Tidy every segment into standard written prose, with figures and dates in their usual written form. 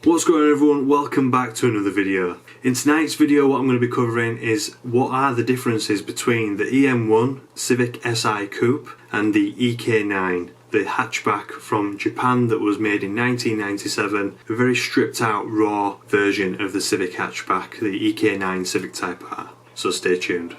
What's going on everyone, welcome back to another video. In tonight's video what I'm going to be covering is what are the differences between the EM1 Civic Si coupe and the EK9, the hatchback from Japan that was made in 1997, a very stripped out raw version of the Civic hatchback, the EK9 Civic Type R. So stay tuned.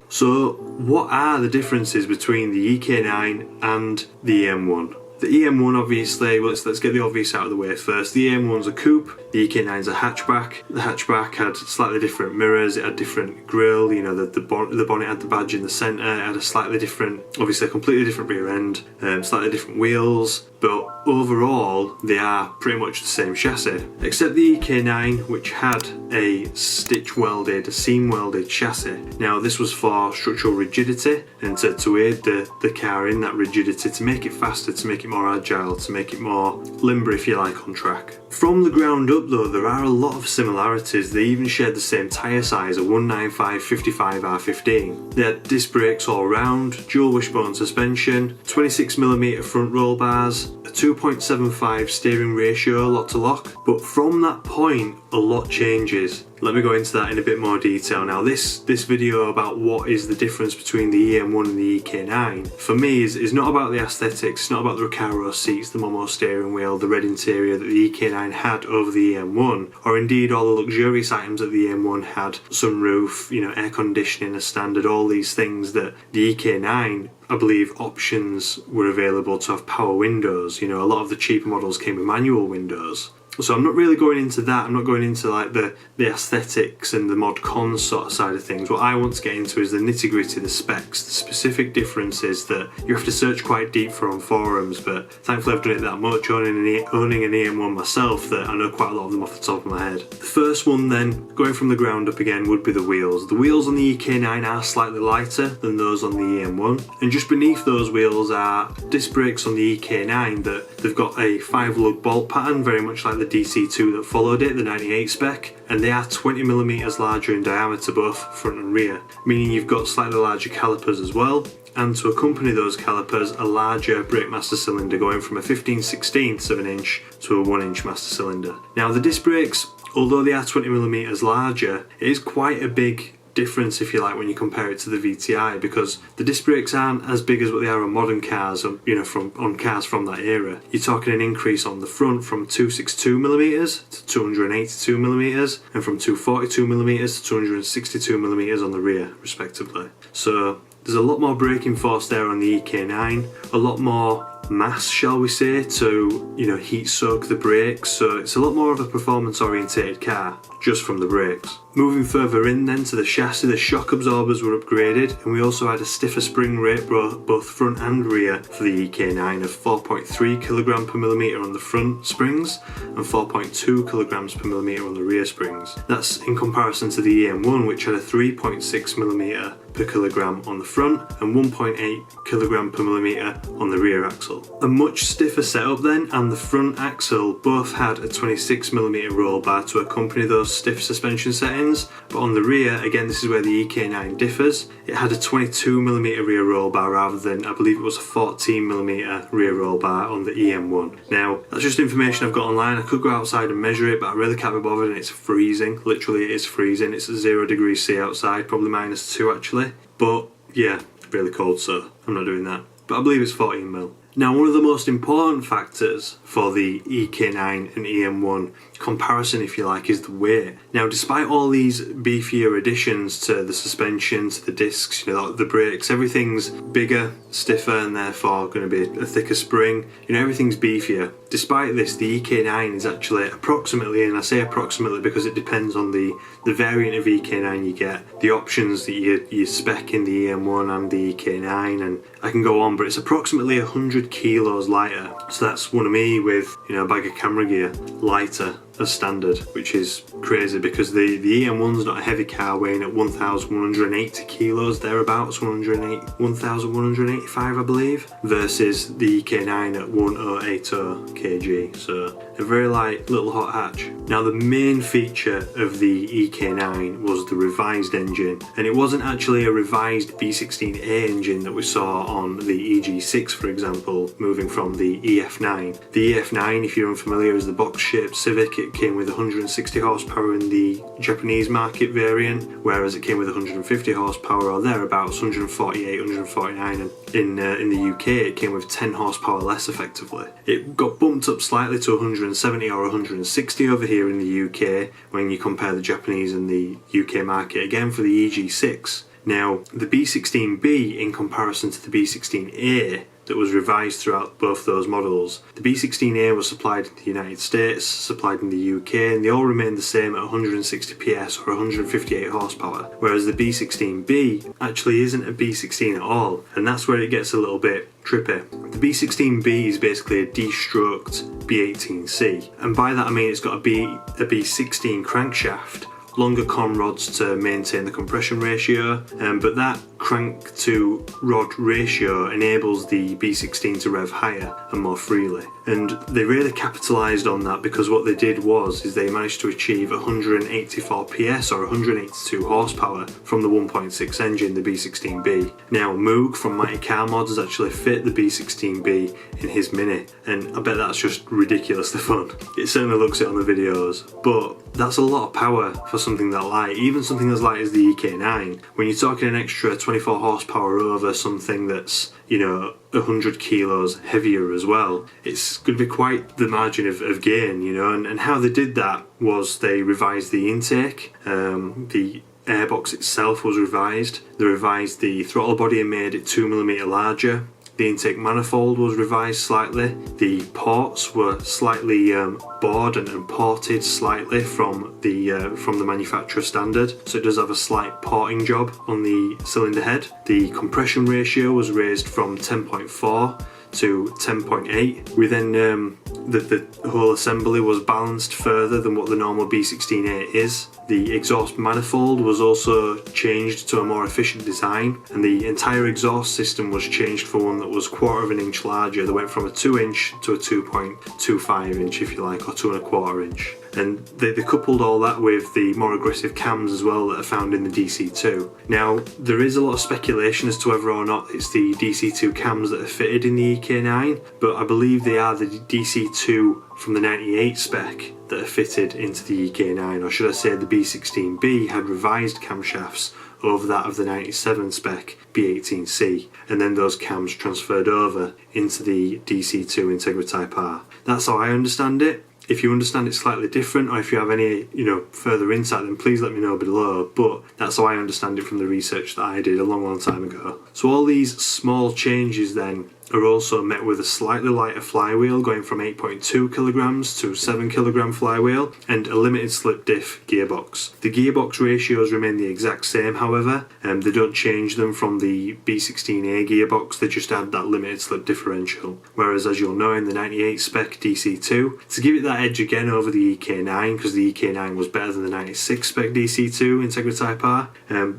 So what are the differences between the EK9 and the EM1? The EM1 obviously, let's get the obvious out of the way first. The EM1's a coupe, the EK9's a hatchback. The hatchback had slightly different mirrors, it had different grille, you know, the bonnet had the badge in the centre, it had a slightly different, obviously a completely different rear end, slightly different wheels, but overall they are pretty much the same chassis. Except the EK9, which had a stitch welded, seam welded chassis. Now this was for structural rigidity and to aid the car in that rigidity, to make it faster, to make it more agile, to make it more limber if you like on track. From the ground up though, there are a lot of similarities. They even shared the same tyre size, a 195/55 R15. They had disc brakes all round, dual wishbone suspension, 26mm front roll bars, a 2.75 steering ratio lock to lock. But from that point, a lot changes. Let me go into that in a bit more detail. Now this video about what is the difference between the EM1 and the EK9 for me is not about the aesthetics, it's not about the Recaro seats, the Momo steering wheel, the red interior that the EK9 had over the EM1, or indeed all the luxurious items that the EM1 had, sunroof, you know, air conditioning as standard, all these things that the EK9, I believe options were available to have power windows. You know, a lot of the cheaper models came with manual windows. So I'm not really going into that, I'm not going into like the aesthetics and the mod cons sort of side of things. What I want to get into is the nitty gritty, the specs, the specific differences that you have to search quite deep for on forums, but thankfully I've done it that much, owning an EM1 myself, that I know quite a lot of them off the top of my head. The first one then, going from the ground up again, would be the wheels. The wheels on the EK9 are slightly lighter than those on the EM1, and just beneath those wheels are disc brakes on the EK9 that they've got a 5-lug bolt pattern, very much like the DC2 that followed it, the 98 spec, and they are 20mm larger in diameter both front and rear, meaning you've got slightly larger calipers as well, and to accompany those calipers a larger brake master cylinder, going from a 15/16 of an inch to a 1-inch master cylinder. Now the disc brakes, although they are 20mm larger, it is quite a big difference if you like when you compare it to the VTI, because the disc brakes aren't as big as what they are on modern cars, you know, on cars from that era. You're talking an increase on the front from 262mm to 282mm, and from 242mm to 262mm on the rear respectively. So there's a lot more braking force there on the EK9, a lot more mass, shall we say, to, you know, heat soak the brakes, so it's a lot more of a performance orientated car just from the brakes. Moving further in then to the chassis, the shock absorbers were upgraded, and we also had a stiffer spring rate both front and rear for the EK9 of 4.3 kg/mm on the front springs and 4.2 kg/mm on the rear springs. That's in comparison to the EM1, which had a 3.6mm per kilogram on the front and 1.8 kg/mm on the rear axle. A much stiffer setup then, and the front axle both had a 26mm roll bar to accompany those stiff suspension settings, but on the rear, again this is where the EK9 differs, it had a 22mm rear roll bar rather than, I believe it was a 14mm rear roll bar on the EM1. Now that's just information I've got online. I could go outside and measure it, but I really can't be bothered, and it's freezing. Literally it is freezing. It's 0 degrees C outside, probably -2 actually, but yeah, really cold, so I'm not doing that. But I believe it's 14mm. Now one of the most important factors for the EK9 and EM1 comparison, if you like, is the weight. Now despite all these beefier additions to the suspension, to the discs, you know, the brakes, everything's bigger, stiffer, and therefore going to be a thicker spring, you know, everything's beefier. Despite this, the EK9 is actually approximately, and I say approximately because it depends on the variant of EK9 you get, the options that you spec in the EM1 and the EK9, and I can go on, but it's approximately 100 kilos lighter. So that's one of me with, you know, a bag of camera gear lighter as standard, which is crazy because the EM1's not a heavy car, weighing at 1,180 kilos thereabouts, 1,185 I believe, versus the EK9 at 1,080 kg. So a a very light little hot hatch. Now the main feature of the EK9 was the revised engine, and it wasn't actually a revised B16A engine that we saw on the EG6 for example, moving from the EF9. The EF9, if you're unfamiliar, is the box-shaped Civic. It came with 160 horsepower in the Japanese market variant, whereas it came with 150 horsepower or thereabouts, 148, 149, and in the UK it came with 10 horsepower less effectively. It got bumped up slightly to 170 or 160 over here in the UK when you compare the Japanese and the UK market again for the EG6. Now the B16B in comparison to the B16A that was revised throughout both those models. The B16A was supplied in the United States, supplied in the UK, and they all remained the same at 160 PS or 158 horsepower, whereas the B16B actually isn't a B16 at all, and that's where it gets a little bit trippy. The B16B is basically a de-stroked B18C, and by that I mean it's got a B16 crankshaft, longer con rods to maintain the compression ratio, but that crank to rod ratio enables the B16 to rev higher and more freely. And they really capitalised on that, because what they did was they managed to achieve 184 PS or 182 horsepower from the 1.6 engine, the B16B. Now Moog from Mighty Car Mods has actually fit the B16B in his Mini, and I bet that's just ridiculously fun. It certainly looks it on the videos, but that's a lot of power for something that light, even something as light as the EK9. When you're talking an extra 24 horsepower over something that's, you know, 100 kilos heavier as well, it's going to be quite the margin of gain, you know. And how they did that was they revised the intake, the airbox itself was revised, they revised the throttle body and made it 2mm larger. The intake manifold was revised slightly. The ports were slightly bored and ported slightly from the manufacturer standard, so it does have a slight porting job on the cylinder head. The compression ratio was raised from 10.4 to 10.8. We then the whole assembly was balanced further than what the normal B16A is. The exhaust manifold was also changed to a more efficient design, and the entire exhaust system was changed for one that was 1/4 inch larger. They went from a 2-inch to a 2.25 inch, if you like, or 2.25 inch. And they coupled all that with the more aggressive cams as well that are found in the DC2. Now, there is a lot of speculation as to whether or not it's the DC2 cams that are fitted in the EK9, but I believe they are the DC2 from the 98 spec that are fitted into the EK9, or should I say the B16B had revised camshafts over that of the 97 spec B18C, and then those cams transferred over into the DC2 Integra Type R. That's how I understand it. If you understand it slightly different, or if you have any, you know, further insight, then please let me know below, but that's how I understand it from the research that I did a long time ago. So all these small changes then are also met with a slightly lighter flywheel, going from 8.2 kilograms to 7 kilogram flywheel, and a limited slip diff gearbox. The gearbox ratios remain the exact same, however, and they don't change them from the B16A gearbox, they just add that limited slip differential. Whereas, as you'll know, in the 98 spec DC2, to give it that edge again over the EK9, because the EK9 was better than the 96 spec DC2 Integra Type R,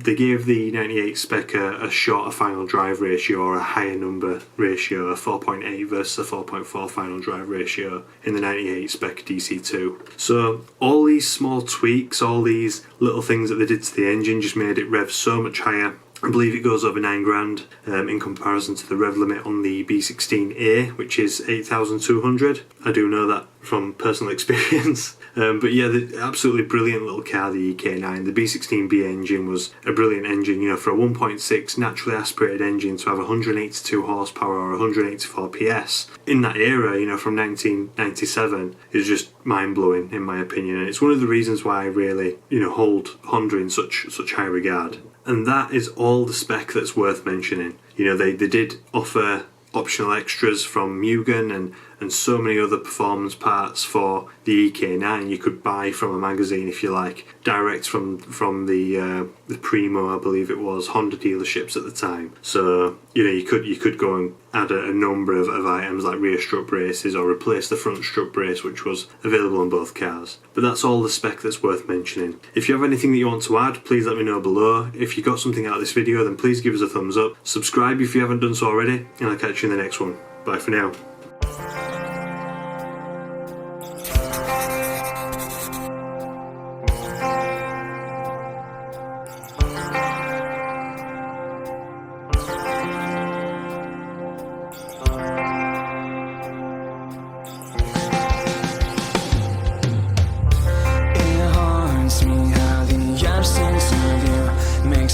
they gave the 98 spec a shorter final drive ratio, or a higher number ratio, a 4.8 versus a 4.4 final drive ratio in the 98 spec DC2. So all these small tweaks, all these little things that they did to the engine just made it rev so much higher. I believe it goes over 9 grand in comparison to the rev limit on the B16A, which is 8,200. I do know that from personal experience. But yeah, the absolutely brilliant little car, the EK9. The B16B engine was a brilliant engine, you know, for a 1.6 naturally aspirated engine to have 182 horsepower or 184 PS in that era, you know, from 1997 is just mind-blowing in my opinion. And it's one of the reasons why I really, you know, hold Honda in such high regard. And that is all the spec that's worth mentioning. You know, they did offer optional extras from Mugen and so many other performance parts for the EK9 you could buy from a magazine, if you like, direct from the Primo, I believe it was, Honda dealerships at the time. So, you know, you could go and add a number of items like rear strut braces or replace the front strut brace, which was available on both cars. But that's all the spec that's worth mentioning. If you have anything that you want to add, please let me know below. If you got something out of this video, then please give us a thumbs up. Subscribe if you haven't done so already, and I'll catch you in the next one. Bye for now.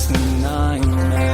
EK9.